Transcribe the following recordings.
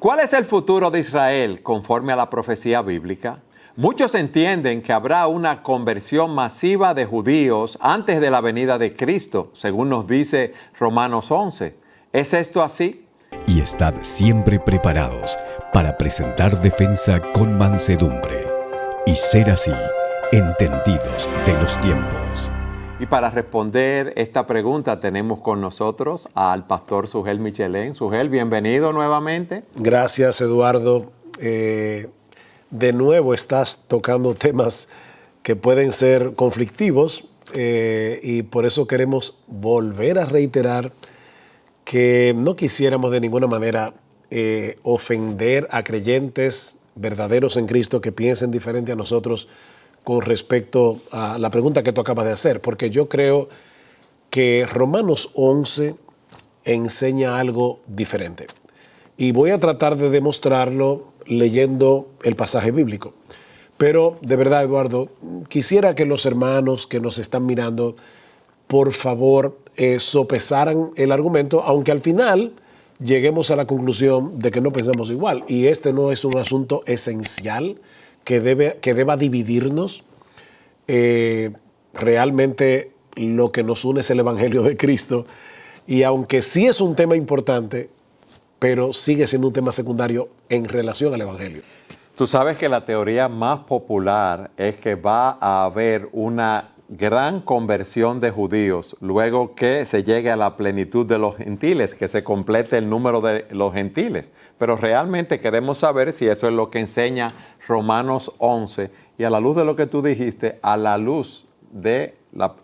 ¿Cuál es el futuro de Israel conforme a la profecía bíblica? Muchos entienden que habrá una conversión masiva de judíos antes de la venida de Cristo, según nos dice Romanos 11. ¿Es esto así? Y estad siempre preparados para presentar defensa con mansedumbre, y ser así, entendidos de los tiempos. Y para responder esta pregunta tenemos con nosotros al pastor Sugel Michelén. Sugel, bienvenido nuevamente. Gracias, Eduardo. De nuevo estás tocando temas que pueden ser conflictivos y por eso queremos volver a reiterar que no quisiéramos de ninguna manera ofender a creyentes verdaderos en Cristo que piensen diferente a nosotros con respecto a la pregunta que tú acabas de hacer, porque yo creo que Romanos 11 enseña algo diferente. Y voy a tratar de demostrarlo leyendo el pasaje bíblico. Pero de verdad, Eduardo, quisiera que los hermanos que nos están mirando, por favor, sopesaran el argumento, aunque al final lleguemos a la conclusión de que no pensamos igual. Y este no es un asunto esencial que deba dividirnos. Realmente lo que nos une es el Evangelio de Cristo. Y aunque sí es un tema importante, pero sigue siendo un tema secundario en relación al Evangelio. Tú sabes que la teoría más popular es que va a haber una gran conversión de judíos luego que se llegue a la plenitud de los gentiles, que se complete el número de los gentiles. Pero realmente queremos saber si eso es lo que enseña Romanos 11 y a la luz de lo que tú dijiste, a la luz de la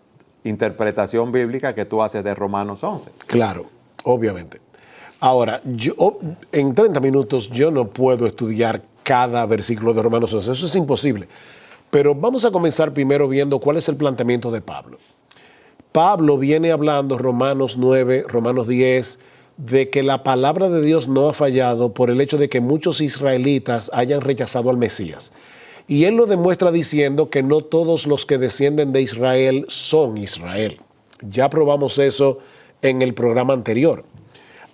interpretación bíblica que tú haces de Romanos 11. Claro, obviamente. Ahora, en 30 minutos yo no puedo estudiar cada versículo de Romanos 11, eso es imposible. Pero vamos a comenzar primero viendo cuál es el planteamiento de Pablo. Pablo viene hablando, Romanos 9, Romanos 10, de que la palabra de Dios no ha fallado por el hecho de que muchos israelitas hayan rechazado al Mesías. Y él lo demuestra diciendo que no todos los que descienden de Israel son Israel. Ya probamos eso en el programa anterior.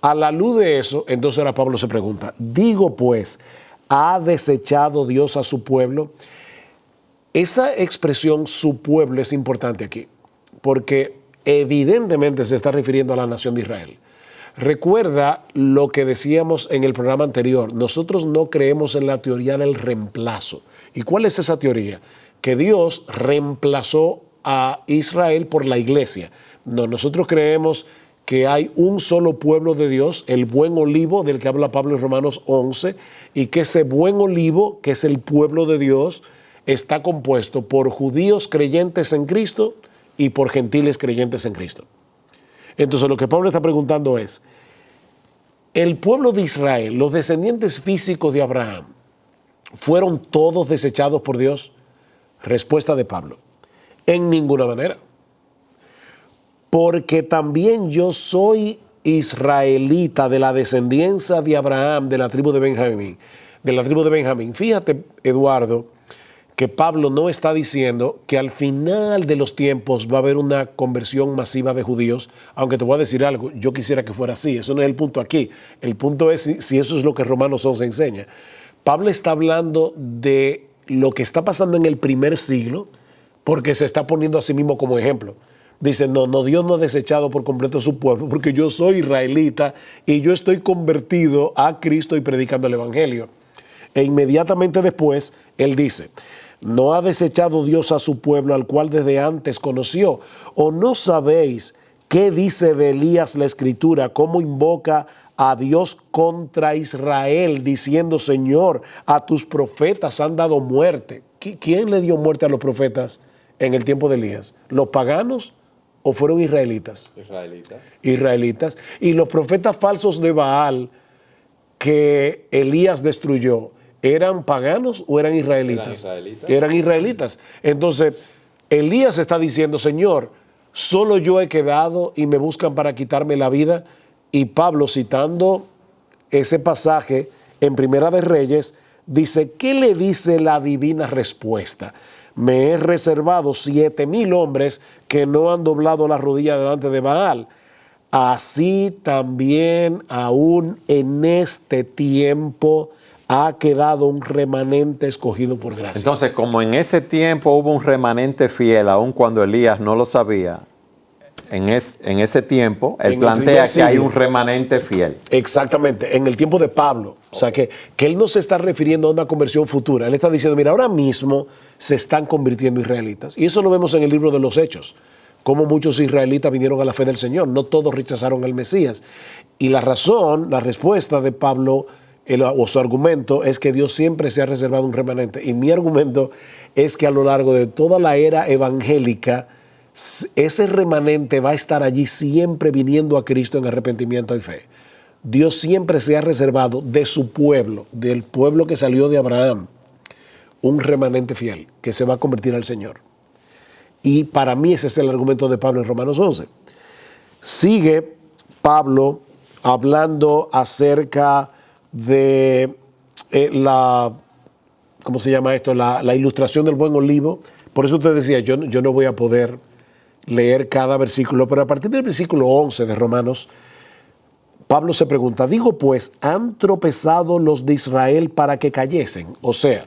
A la luz de eso, entonces ahora Pablo se pregunta, digo pues, ¿ha desechado Dios a su pueblo? Esa expresión, su pueblo, es importante aquí, porque evidentemente se está refiriendo a la nación de Israel. Recuerda lo que decíamos en el programa anterior, nosotros no creemos en la teoría del reemplazo. ¿Y cuál es esa teoría? Que Dios reemplazó a Israel por la iglesia. No, nosotros creemos que hay un solo pueblo de Dios, el buen olivo del que habla Pablo en Romanos 11, y que ese buen olivo, que es el pueblo de Dios, está compuesto por judíos creyentes en Cristo y por gentiles creyentes en Cristo. Entonces lo que Pablo está preguntando es, ¿el pueblo de Israel, los descendientes físicos de Abraham, fueron todos desechados por Dios? Respuesta de Pablo, en ninguna manera. Porque también yo soy israelita de la descendencia de Abraham, de la tribu de Benjamín. Fíjate, Eduardo, que Pablo no está diciendo que al final de los tiempos va a haber una conversión masiva de judíos, aunque te voy a decir algo, yo quisiera que fuera así, eso no es el punto aquí, el punto es si eso es lo que Romanos 11 enseña. Pablo está hablando de lo que está pasando en el primer siglo, porque se está poniendo a sí mismo como ejemplo. Dice, no, Dios no ha desechado por completo a su pueblo, porque yo soy israelita y yo estoy convertido a Cristo y predicando el Evangelio. E inmediatamente después, él dice, ¿no ha desechado Dios a su pueblo al cual desde antes conoció? ¿O no sabéis qué dice de Elías la Escritura? ¿Cómo invoca a Dios contra Israel diciendo, Señor, a tus profetas han dado muerte? ¿Quién le dio muerte a los profetas en el tiempo de Elías? ¿Los paganos o fueron israelitas? Israelitas. Y los profetas falsos de Baal que Elías destruyó, ¿eran paganos o eran israelitas? Eran israelitas. Entonces, Elías está diciendo, Señor, solo yo he quedado y me buscan para quitarme la vida. Y Pablo, citando ese pasaje en Primera de Reyes, dice, ¿qué le dice la divina respuesta? Me he reservado 7,000 hombres que no han doblado la rodilla delante de Baal. así también aún en este tiempo ha quedado un remanente escogido por gracia. Entonces, como en ese tiempo hubo un remanente fiel, aun cuando Elías no lo sabía, en ese tiempo él plantea que hay un remanente fiel. Exactamente, en el tiempo de Pablo. O sea, que él no se está refiriendo a una conversión futura. Él está diciendo, mira, ahora mismo se están convirtiendo israelitas. Y eso lo vemos en el libro de los Hechos, cómo muchos israelitas vinieron a la fe del Señor. No todos rechazaron al Mesías. Y la razón, la respuesta de Pablo, o su argumento, es que Dios siempre se ha reservado un remanente. Y mi argumento es que a lo largo de toda la era evangélica, ese remanente va a estar allí siempre viniendo a Cristo en arrepentimiento y fe. Dios siempre se ha reservado de su pueblo, del pueblo que salió de Abraham, un remanente fiel que se va a convertir al Señor. Y para mí ese es el argumento de Pablo en Romanos 11. Sigue Pablo hablando acerca de ¿cómo se llama esto? La ilustración del buen olivo. Por eso usted decía, yo no voy a poder leer cada versículo, pero a partir del versículo 11 de Romanos, Pablo se pregunta, digo pues, ¿han tropezado los de Israel para que cayesen? O sea,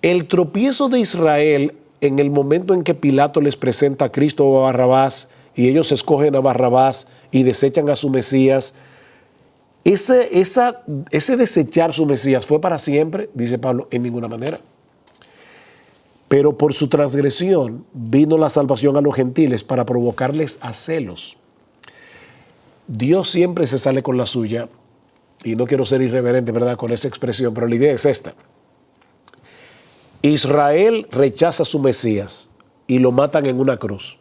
el tropiezo de Israel en el momento en que Pilato les presenta a Cristo o a Barrabás y ellos escogen a Barrabás y desechan a su Mesías, ese desechar su Mesías fue para siempre, dice Pablo, en ninguna manera. Pero por su transgresión vino la salvación a los gentiles para provocarles a celos. Dios siempre se sale con la suya, y no quiero ser irreverente, ¿verdad?, con esa expresión, pero la idea es esta. Israel rechaza a su Mesías y lo matan en una cruz.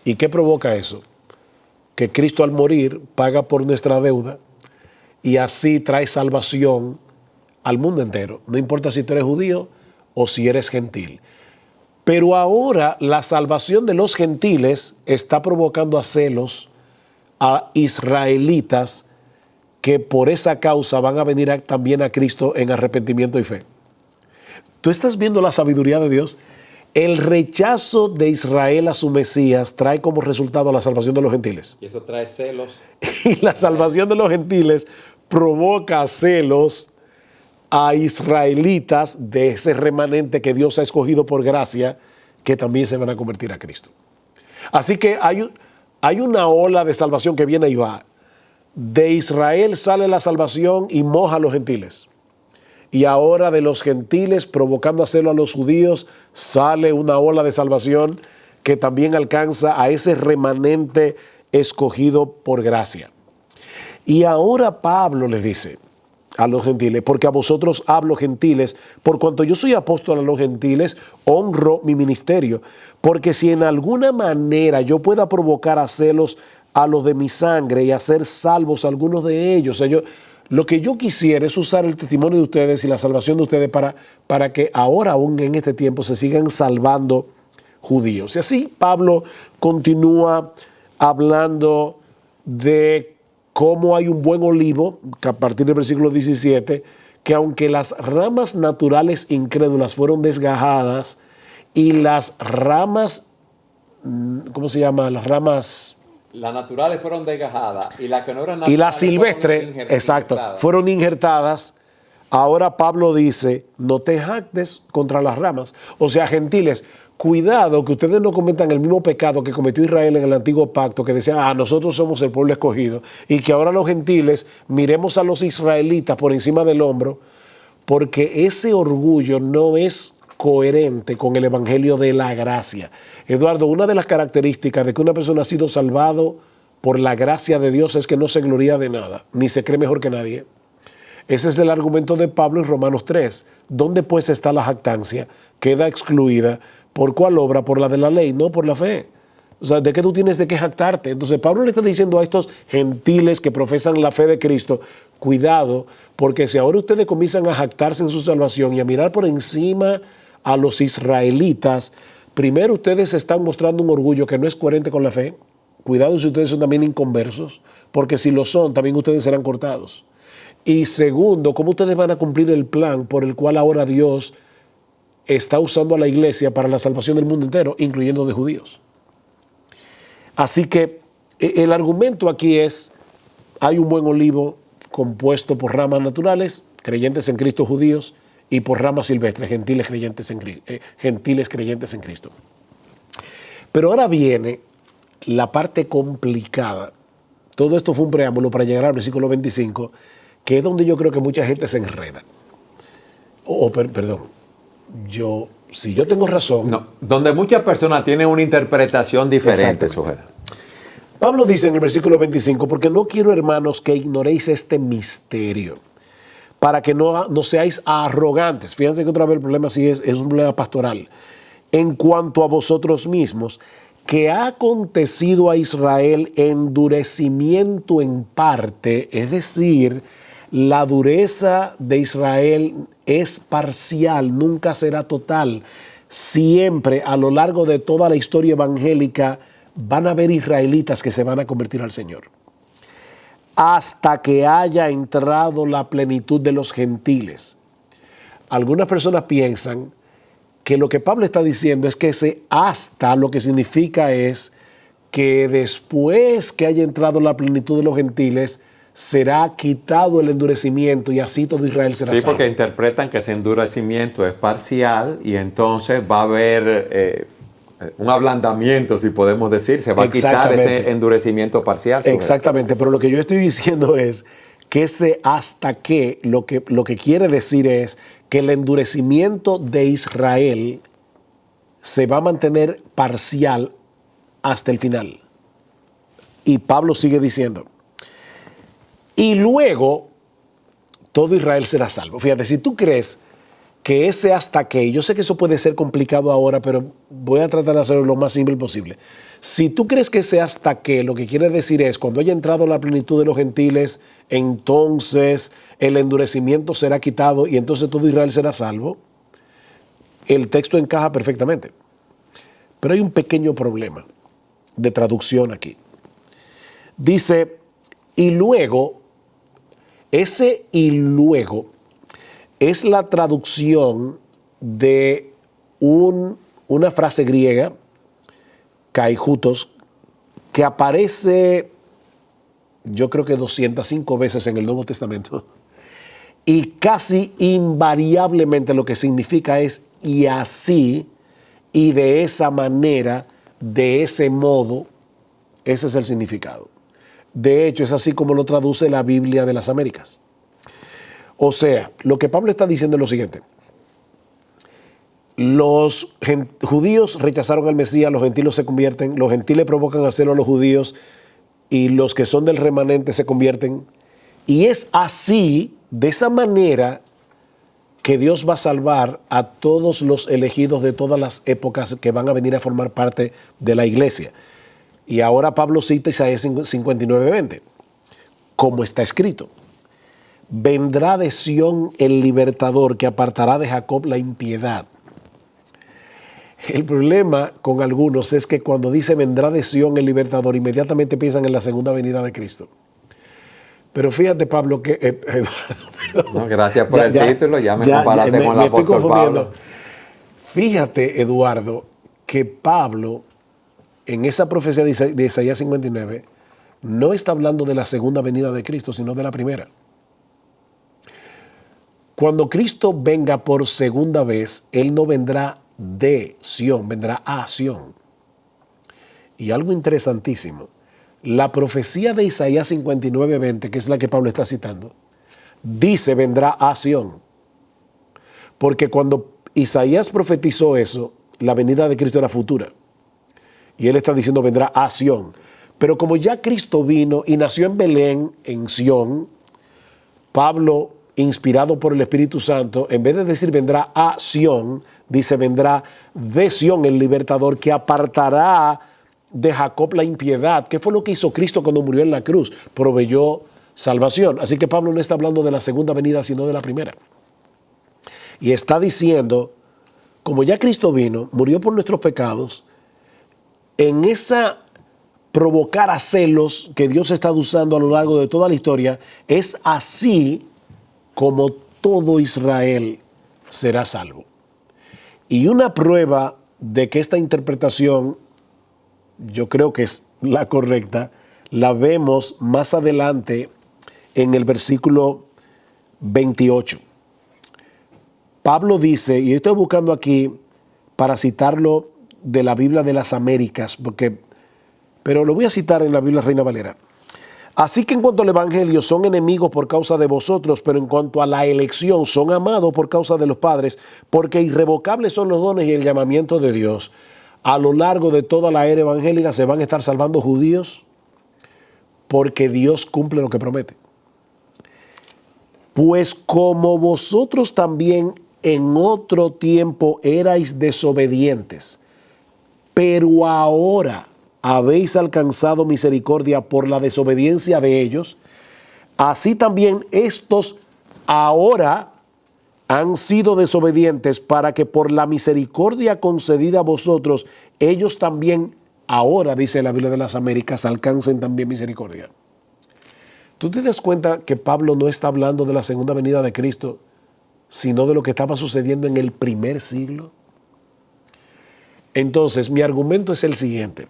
¿Y qué provoca eso? Que Cristo al morir paga por nuestra deuda y así trae salvación al mundo entero. No importa si tú eres judío o si eres gentil. Pero ahora la salvación de los gentiles está provocando a celos a israelitas que por esa causa van a venir también a Cristo en arrepentimiento y fe. ¿Tú estás viendo la sabiduría de Dios? El rechazo de Israel a su Mesías trae como resultado la salvación de los gentiles. Y eso trae celos. Y la salvación de los gentiles provoca celos a israelitas de ese remanente que Dios ha escogido por gracia, que también se van a convertir a Cristo. Así que hay una ola de salvación que viene y va. De Israel sale la salvación y moja a los gentiles. Y ahora de los gentiles, provocando a celo a los judíos, sale una ola de salvación que también alcanza a ese remanente escogido por gracia. Y ahora Pablo les dice a los gentiles, porque a vosotros hablo gentiles, por cuanto yo soy apóstol a los gentiles, honro mi ministerio, porque si en alguna manera yo pueda provocar a celos a los de mi sangre y hacer salvos a algunos de ellos, o sea, lo que yo quisiera es usar el testimonio de ustedes y la salvación de ustedes para que ahora, aún en este tiempo, se sigan salvando judíos. Y así Pablo continúa hablando de cómo hay un buen olivo, que a partir del versículo 17, que aunque las ramas naturales incrédulas fueron desgajadas y las ramas, ¿cómo se llama? Las naturales fueron desgajadas y las que no eran naturales, y las silvestres, exacto, fueron injertadas. Ahora Pablo dice, no te jactes contra las ramas. O sea, gentiles, cuidado que ustedes no cometan el mismo pecado que cometió Israel en el antiguo pacto, que decía, nosotros somos el pueblo escogido, y que ahora los gentiles miremos a los israelitas por encima del hombro, porque ese orgullo no es coherente con el evangelio de la gracia. Eduardo, una de las características de que una persona ha sido salvado por la gracia de Dios es que no se gloría de nada, ni se cree mejor que nadie. Ese es el argumento de Pablo en Romanos 3. ¿Dónde pues está la jactancia? Queda excluida. ¿Por cuál obra? Por la de la ley, no por la fe. O sea, ¿de qué tú tienes de qué jactarte? Entonces Pablo le está diciendo a estos gentiles que profesan la fe de Cristo, cuidado, porque si ahora ustedes comienzan a jactarse en su salvación y a mirar por encima a los israelitas, primero ustedes están mostrando un orgullo que no es coherente con la fe. Cuidado si ustedes son también inconversos, porque si lo son, también ustedes serán cortados. Y segundo, ¿cómo ustedes van a cumplir el plan por el cual ahora Dios está usando a la iglesia para la salvación del mundo entero, incluyendo de judíos? Así que El argumento aquí es, hay un buen olivo compuesto por ramas naturales, creyentes en Cristo judíos, y por ramas silvestres, gentiles creyentes en Cristo. Pero ahora viene la parte complicada. Todo esto fue un preámbulo para llegar al versículo 25, que es donde yo creo que mucha gente se enreda. Si yo tengo razón... No, donde muchas personas tienen una interpretación diferente. Pablo dice en el versículo 25, porque no quiero, hermanos, que ignoréis este misterio, para que no seáis arrogantes. Fíjense que otra vez el problema sí es un problema pastoral. En cuanto a vosotros mismos, que ha acontecido a Israel endurecimiento en parte, es decir, la dureza de Israel es parcial, nunca será total. Siempre, a lo largo de toda la historia evangélica, van a haber israelitas que se van a convertir al Señor, hasta que haya entrado la plenitud de los gentiles. Algunas personas piensan que lo que Pablo está diciendo es que ese hasta lo que significa es que después que haya entrado la plenitud de los gentiles, será quitado el endurecimiento y así todo Israel será salvo. Sí, porque interpretan que ese endurecimiento es parcial y entonces va a haber un ablandamiento, si podemos decir, se va a quitar ese endurecimiento parcial. Exactamente, pero lo que yo estoy diciendo es que ese hasta que lo que quiere decir es que el endurecimiento de Israel se va a mantener parcial hasta el final. Y Pablo sigue diciendo, y luego todo Israel será salvo. Fíjate, si tú crees que ese hasta que, yo sé que eso puede ser complicado ahora, pero voy a tratar de hacerlo lo más simple posible. Si tú crees que ese hasta que lo que quiere decir es cuando haya entrado la plenitud de los gentiles, entonces el endurecimiento será quitado y entonces todo Israel será salvo, el texto encaja perfectamente. Pero hay un pequeño problema de traducción aquí. Dice, y luego, ese y luego es la traducción de una frase griega, kaijutos, que aparece yo creo que 205 veces en el Nuevo Testamento y casi invariablemente lo que significa es y así y de esa manera, de ese modo, ese es el significado. De hecho, es así como lo traduce la Biblia de las Américas. O sea, lo que Pablo está diciendo es lo siguiente. Los judíos rechazaron al Mesías, los gentiles se convierten, los gentiles provocan a celo a los judíos y los que son del remanente se convierten. Y es así, de esa manera, que Dios va a salvar a todos los elegidos de todas las épocas que van a venir a formar parte de la iglesia. Y ahora Pablo cita Isaías 59:20, como está escrito. Vendrá de Sión el libertador que apartará de Jacob la impiedad. El problema con algunos es que cuando dice vendrá de Sión el libertador, inmediatamente piensan en la segunda venida de Cristo. Pero fíjate, Pablo, que... Eduardo, no, gracias por el título, ya me comparaste con el apóstol Pablo. Fíjate, Eduardo, que Pablo, en esa profecía de Isaías 59, no está hablando de la segunda venida de Cristo, sino de la primera. Cuando Cristo venga por segunda vez, Él no vendrá de Sión, vendrá a Sión. Y algo interesantísimo, la profecía de Isaías 59:20, que es la que Pablo está citando, dice vendrá a Sión. Porque cuando Isaías profetizó eso, la venida de Cristo era futura. Y él está diciendo vendrá a Sión. Pero como ya Cristo vino y nació en Belén, en Sión, Pablo, inspirado por el Espíritu Santo, en vez de decir vendrá a Sión, dice vendrá de Sión el libertador que apartará de Jacob la impiedad. ¿Qué fue lo que hizo Cristo cuando murió en la cruz? Proveyó salvación. Así que Pablo no está hablando de la segunda venida, sino de la primera. Y está diciendo, como ya Cristo vino, murió por nuestros pecados, en esa provocar a celos que Dios está usando a lo largo de toda la historia, es así como todo Israel será salvo. Y una prueba de que esta interpretación, yo creo que es la correcta, la vemos más adelante en el versículo 28. Pablo dice, y yo estoy buscando aquí para citarlo de la Biblia de las Américas, pero lo voy a citar en la Biblia Reina Valera. Así que en cuanto al evangelio son enemigos por causa de vosotros, pero en cuanto a la elección son amados por causa de los padres, porque irrevocables son los dones y el llamamiento de Dios. A lo largo de toda la era evangélica se van a estar salvando judíos porque Dios cumple lo que promete. Pues como vosotros también en otro tiempo erais desobedientes, pero ahora habéis alcanzado misericordia por la desobediencia de ellos, así también estos ahora han sido desobedientes para que por la misericordia concedida a vosotros, ellos también ahora, dice la Biblia de las Américas, alcancen también misericordia. ¿Tú te das cuenta que Pablo no está hablando de la segunda venida de Cristo, sino de lo que estaba sucediendo en el primer siglo? Entonces, mi argumento es el siguiente.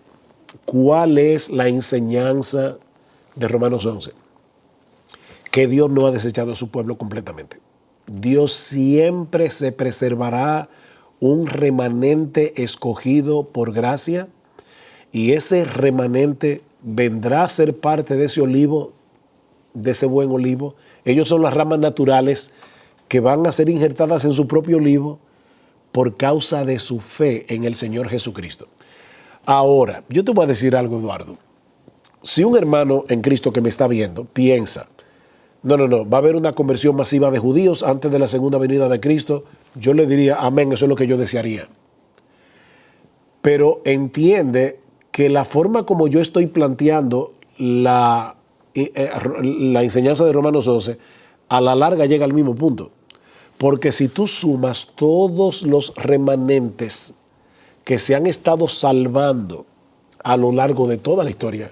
¿Cuál es la enseñanza de Romanos 11? Que Dios no ha desechado a su pueblo completamente. Dios siempre se preservará un remanente escogido por gracia, y ese remanente vendrá a ser parte de ese olivo, de ese buen olivo. Ellos son las ramas naturales que van a ser injertadas en su propio olivo por causa de su fe en el Señor Jesucristo. Ahora, yo te voy a decir algo, Eduardo. Si un hermano en Cristo que me está viendo piensa, no, va a haber una conversión masiva de judíos antes de la segunda venida de Cristo, yo le diría, amén, eso es lo que yo desearía. Pero entiende que la forma como yo estoy planteando la enseñanza de Romanos 11, a la larga llega al mismo punto. Porque si tú sumas todos los remanentes que se han estado salvando a lo largo de toda la historia,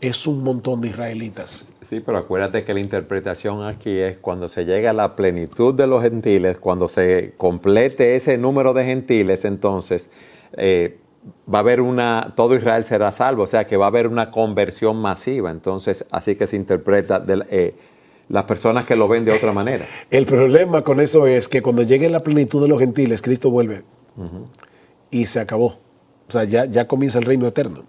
es un montón de israelitas. Sí, pero acuérdate que la interpretación aquí es cuando se llega a la plenitud de los gentiles, cuando se complete ese número de gentiles, entonces va a haber todo Israel será salvo, o sea que va a haber una conversión masiva. Entonces, así que se interpreta las personas que lo ven de otra manera. El problema con eso es que cuando llegue la plenitud de los gentiles, Cristo vuelve y se acabó. O sea, ya comienza el reino eterno.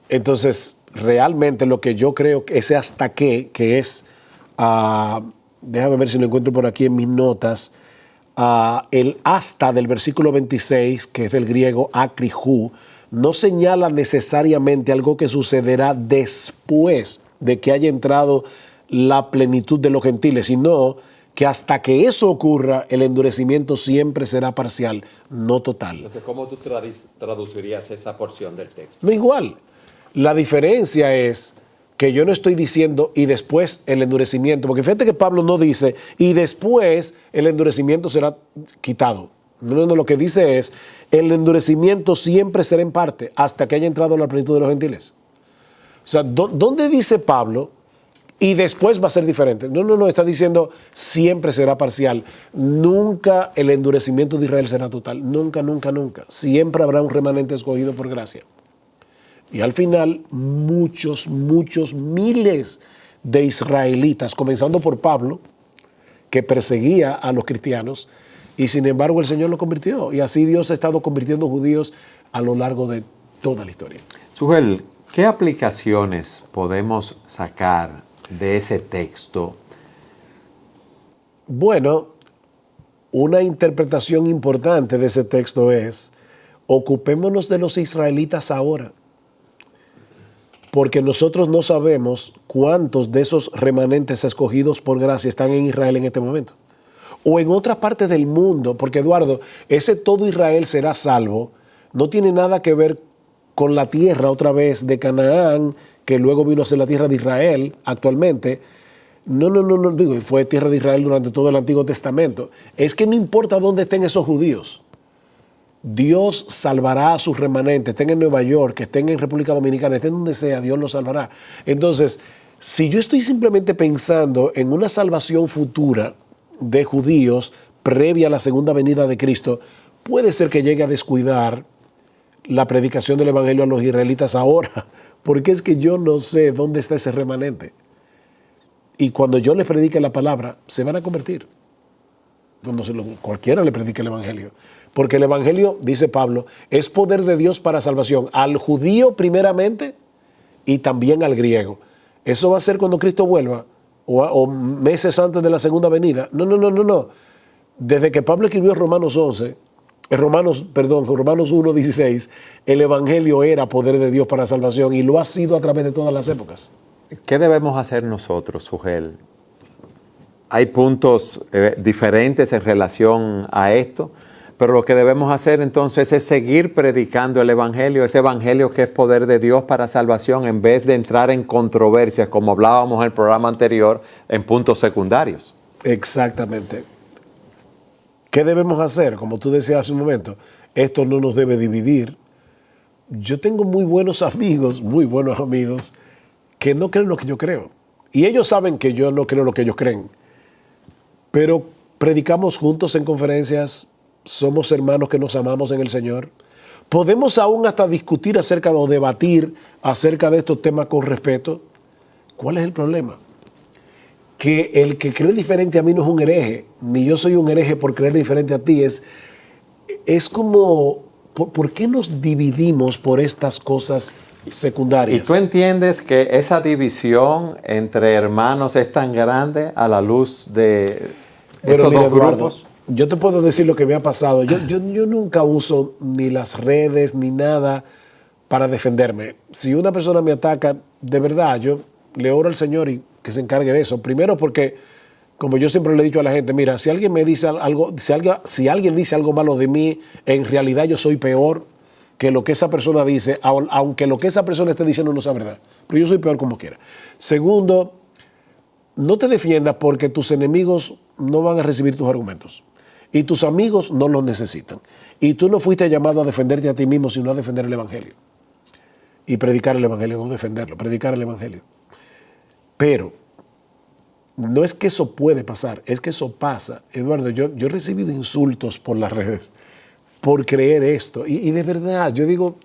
Entonces, realmente lo que yo creo que ese hasta que es, déjame ver si lo encuentro por aquí en mis notas, el hasta del versículo 26, que es del griego akrihu, no señala necesariamente algo que sucederá después de que haya entrado la plenitud de los gentiles, sino que hasta que eso ocurra, el endurecimiento siempre será parcial, no total. Entonces, ¿cómo tú traducirías esa porción del texto? No, igual. La diferencia es que yo no estoy diciendo y después el endurecimiento, porque fíjate que Pablo no dice y después el endurecimiento será quitado. No, lo que dice es el endurecimiento siempre será en parte hasta que haya entrado la plenitud de los gentiles. O sea, ¿dónde dice Pablo y después va a ser diferente? No, está diciendo siempre será parcial. Nunca el endurecimiento de Israel será total. Nunca. Siempre habrá un remanente escogido por gracia. Y al final, muchos miles de israelitas, comenzando por Pablo, que perseguía a los cristianos, y sin embargo el Señor lo convirtió. Y así Dios ha estado convirtiendo judíos a lo largo de toda la historia. Sujel, ¿qué aplicaciones podemos sacar de ese texto? Bueno, una interpretación importante de ese texto es, ocupémonos de los israelitas ahora. Porque nosotros no sabemos cuántos de esos remanentes escogidos por gracia están en Israel en este momento. O en otra parte del mundo, porque Eduardo, ese todo Israel será salvo, no tiene nada que ver con la tierra otra vez de Canaán, que luego vino a ser la tierra de Israel actualmente. No, digo, fue tierra de Israel durante todo el Antiguo Testamento. Es que no importa dónde estén esos judíos, Dios salvará a sus remanentes, estén en Nueva York, que estén en República Dominicana, estén donde sea, Dios los salvará. Entonces, si yo estoy simplemente pensando en una salvación futura de judíos previa a la segunda venida de Cristo, puede ser que llegue a descuidar la predicación del Evangelio a los israelitas ahora, porque es que yo no sé dónde está ese remanente. Y cuando yo les predique la palabra, se van a convertir. Cuando cualquiera le predique el evangelio. Porque el evangelio, dice Pablo, es poder de Dios para salvación al judío primeramente y también al griego. Eso va a ser cuando Cristo vuelva o meses antes de la segunda venida. No. Desde que Pablo escribió Romanos 1:16, el evangelio era poder de Dios para salvación y lo ha sido a través de todas las épocas. ¿Qué debemos hacer nosotros, Sugel? Hay puntos diferentes en relación a esto, pero lo que debemos hacer entonces es seguir predicando el evangelio, ese evangelio que es poder de Dios para salvación, en vez de entrar en controversias, como hablábamos en el programa anterior, en puntos secundarios. Exactamente. ¿Qué debemos hacer? Como tú decías hace un momento, esto no nos debe dividir. Yo tengo muy buenos amigos, que no creen lo que yo creo. Y ellos saben que yo no creo lo que ellos creen. Pero predicamos juntos en conferencias, somos hermanos que nos amamos en el Señor. Podemos aún hasta discutir acerca o debatir acerca de estos temas con respeto. ¿Cuál es el problema? Que el que cree diferente a mí no es un hereje, ni yo soy un hereje por creer diferente a ti. Es como, ¿por qué nos dividimos por estas cosas secundarias? ¿Y tú entiendes que esa división entre hermanos es tan grande a la luz de esos dos grupos? Yo te puedo decir lo que me ha pasado. Yo nunca uso ni las redes ni nada para defenderme. Si una persona me ataca, de verdad, yo le oro al Señor y que se encargue de eso. Primero porque, como yo siempre le he dicho a la gente, mira, si alguien me dice algo, si alguien dice algo malo de mí, en realidad yo soy peor que lo que esa persona dice, aunque lo que esa persona esté diciendo no sea verdad. Pero yo soy peor como quiera. Segundo, no te defiendas porque tus enemigos no van a recibir tus argumentos. Y tus amigos no los necesitan. Y tú no fuiste llamado a defenderte a ti mismo, sino a defender el evangelio. Y predicar el evangelio, no defenderlo, predicar el evangelio. Pero no es que eso puede pasar, es que eso pasa. Eduardo, yo he recibido insultos por las redes por creer esto. Y de verdad, yo digo,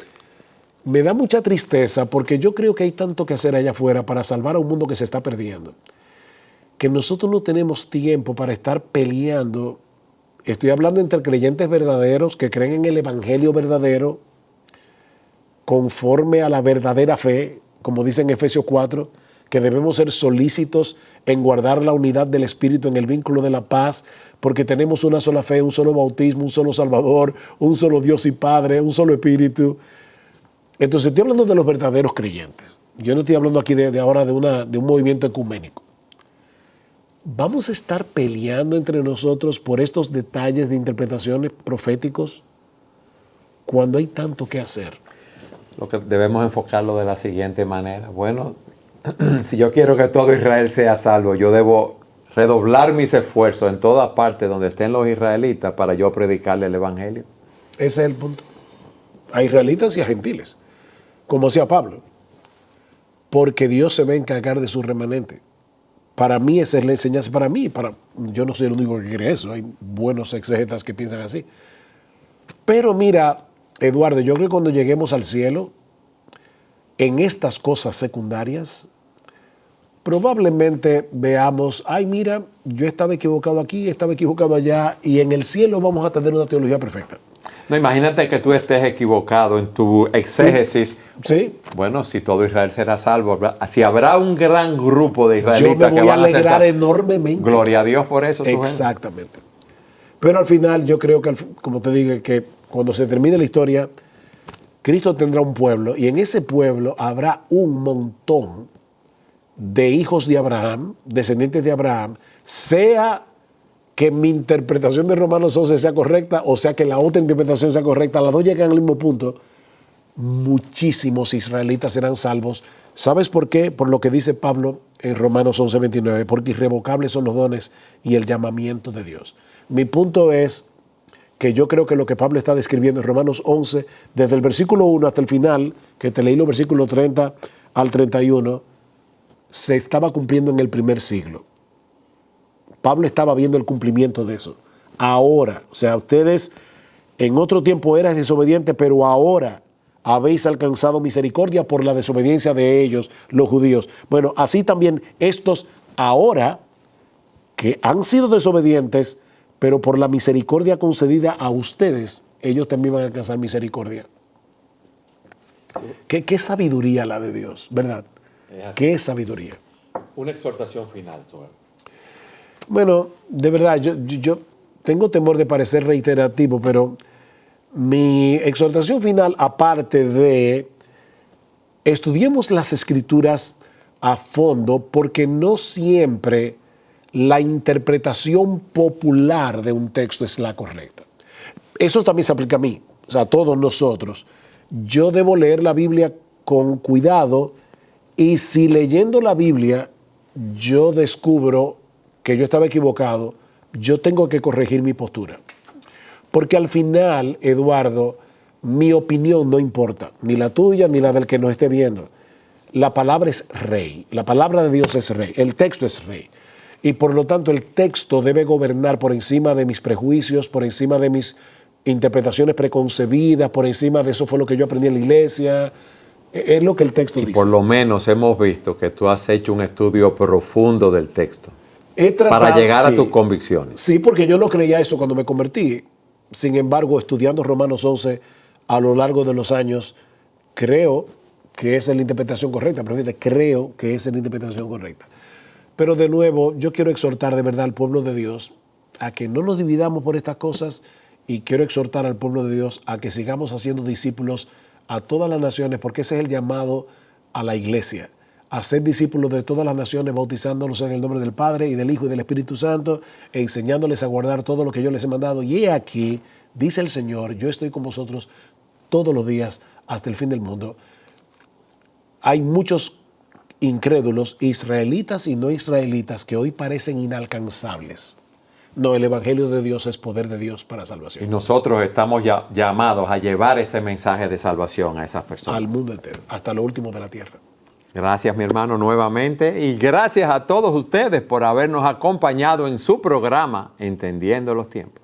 me da mucha tristeza porque yo creo que hay tanto que hacer allá afuera para salvar a un mundo que se está perdiendo, que nosotros no tenemos tiempo para estar peleando. Estoy hablando entre creyentes verdaderos que creen en el evangelio verdadero, conforme a la verdadera fe, como dice en Efesios 4, que debemos ser solícitos en guardar la unidad del Espíritu en el vínculo de la paz, porque tenemos una sola fe, un solo bautismo, un solo Salvador, un solo Dios y Padre, un solo Espíritu. Entonces estoy hablando de los verdaderos creyentes. Yo no estoy hablando aquí de ahora de un movimiento ecuménico. ¿Vamos a estar peleando entre nosotros por estos detalles de interpretaciones proféticos cuando hay tanto que hacer? Lo que debemos enfocarlo de la siguiente manera. Bueno, si yo quiero que todo Israel sea salvo, yo debo redoblar mis esfuerzos en toda parte donde estén los israelitas para yo predicarle el evangelio. Ese es el punto. A israelitas y a gentiles, como decía Pablo, porque Dios se va a encargar de su remanente. Para mí esa es la enseñanza, yo no soy el único que cree eso, hay buenos exegetas que piensan así. Pero mira, Eduardo, yo creo que cuando lleguemos al cielo, en estas cosas secundarias, probablemente veamos, ay mira, yo estaba equivocado aquí, estaba equivocado allá, y en el cielo vamos a tener una teología perfecta. No, imagínate que tú estés equivocado en tu exégesis. Sí. Bueno, si todo Israel será salvo, si habrá un gran grupo de israelitas yo me voy que van a alegrar a ser enormemente. Gloria a Dios por eso. Exactamente. Pero al final yo creo que, como te digo, que cuando se termine la historia, Cristo tendrá un pueblo y en ese pueblo habrá un montón de hijos de Abraham, descendientes de Abraham, sea que mi interpretación de Romanos 11 sea correcta o sea que la otra interpretación sea correcta, las dos llegan al mismo punto. Muchísimos israelitas serán salvos. ¿Sabes por qué? Por lo que dice Pablo en Romanos 11:29, porque irrevocables son los dones y el llamamiento de Dios. Mi punto es que yo creo que lo que Pablo está describiendo en Romanos 11, desde el versículo 1 hasta el final, que te leí los versículos 30 al 31, se estaba cumpliendo en el primer siglo. Pablo estaba viendo el cumplimiento de eso. Ahora, o sea, ustedes en otro tiempo eran desobedientes, pero ahora habéis alcanzado misericordia por la desobediencia de ellos, los judíos. Bueno, así también estos ahora que han sido desobedientes, pero por la misericordia concedida a ustedes, ellos también van a alcanzar misericordia. ¿Qué sabiduría la de Dios, ¿verdad? ¿Qué sabiduría? Una exhortación final, Joel. Bueno, de verdad, yo tengo temor de parecer reiterativo, pero mi exhortación final, aparte de estudiemos las Escrituras a fondo, porque no siempre la interpretación popular de un texto es la correcta. Eso también se aplica a mí, o sea, a todos nosotros. Yo debo leer la Biblia con cuidado y si leyendo la Biblia yo descubro que yo estaba equivocado, yo tengo que corregir mi postura. Porque al final, Eduardo, mi opinión no importa, ni la tuya ni la del que nos esté viendo. La palabra es rey, la palabra de Dios es rey, el texto es rey. Y por lo tanto el texto debe gobernar por encima de mis prejuicios, por encima de mis interpretaciones preconcebidas, por encima de eso fue lo que yo aprendí en la iglesia. Es lo que el texto dice. Por lo menos hemos visto que tú has hecho un estudio profundo del texto para llegar a tus convicciones. Sí, porque yo no creía eso cuando me convertí. Sin embargo, estudiando Romanos 11 a lo largo de los años, creo que esa es la interpretación correcta. Pero fíjate, creo que esa es la interpretación correcta. Pero de nuevo, yo quiero exhortar de verdad al pueblo de Dios a que no nos dividamos por estas cosas y quiero exhortar al pueblo de Dios a que sigamos haciendo discípulos a todas las naciones, porque ese es el llamado a la iglesia, a ser discípulos de todas las naciones, bautizándolos en el nombre del Padre y del Hijo y del Espíritu Santo, e enseñándoles a guardar todo lo que yo les he mandado. Y he aquí, dice el Señor, yo estoy con vosotros todos los días hasta el fin del mundo. Hay muchos incrédulos, israelitas y no israelitas, que hoy parecen inalcanzables. No, el Evangelio de Dios es poder de Dios para salvación. Y nosotros estamos llamados a llevar ese mensaje de salvación a esas personas. Al mundo entero, hasta lo último de la tierra. Gracias, mi hermano, nuevamente. Y gracias a todos ustedes por habernos acompañado en su programa Entendiendo los Tiempos.